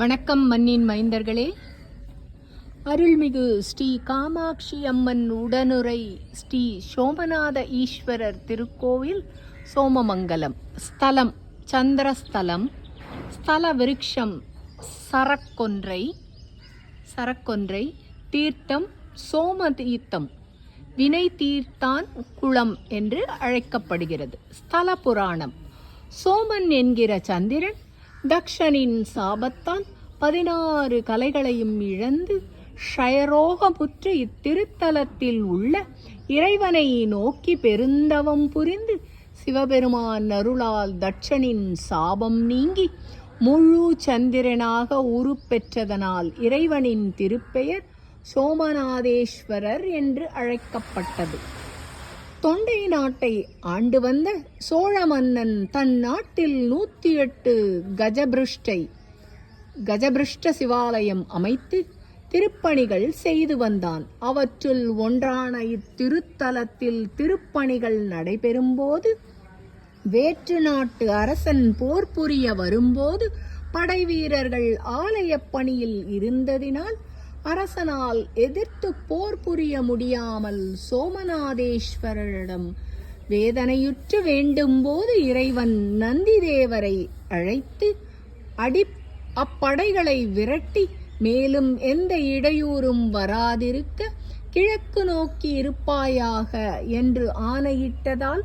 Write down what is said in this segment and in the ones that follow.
வணக்கம் மண்ணின் மைந்தர்களே. அருள்மிகு ஸ்ரீ காமாட்சி அம்மன் உடனுரை ஸ்ரீ சோமநாத ஈஸ்வரர் திருக்கோவில் சோமமங்கலம். ஸ்தலம் சந்திரஸ்தலம். ஸ்தல விருட்சம் சரக்கொன்றை. தீர்த்தம் சோம தீர்த்தம், வினை தீர்த்தான் குளம் என்று அழைக்கப்படுகிறது. ஸ்தல புராணம். சோமன் என்கிற சந்திரன் தக்ஷனின் சாபத்தான் 16 கலைகளையும் இழந்து க்ஷயரோகமுற்று இத்திருத்தலத்தில் உள்ள இறைவனை நோக்கி பெருந்தவம் புரிந்து சிவபெருமான் அருளால் தட்சனின் சாபம் நீங்கி முழு சந்திரனாக உருப்பெற்றதனால் இறைவனின் திருப்பெயர் சோமநாதேஸ்வரர் என்று அழைக்கப்பட்டது. தொண்டை நாட்டை ஆண்டு வந்த சோழ மன்னன் தன் நாட்டில் 108 கஜபிருஷ்ட சிவாலயம் அமைத்து திருப்பணிகள் செய்து வந்தான். அவற்றுள் ஒன்றான இத்திருத்தலத்தில் திருப்பணிகள் நடைபெறும்போது வேற்று நாட்டு அரசன் போர் புரிய வரும்போது படை வீரர்கள் ஆலய பணியில் இருந்ததினால் அரசனால் எதிர்த்து போர் புரிய முடியாமல் சோமநாதேஸ்வரரிடம் வேதனையுற்று வேண்டும்போது இறைவன் நந்திதேவரை அழைத்து அப்படைகளை விரட்டி மேலும் எந்த இடையூறும் வராதிருக்க கிழக்கு நோக்கி இருப்பாயாக என்று ஆணையிட்டதால்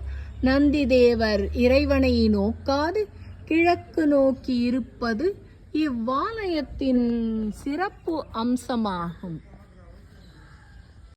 நந்திதேவர் இறைவனை நோக்காது கிழக்கு நோக்கி இருப்பது இவ்வாலயத்தின் சிறப்பு அம்சமாகும்.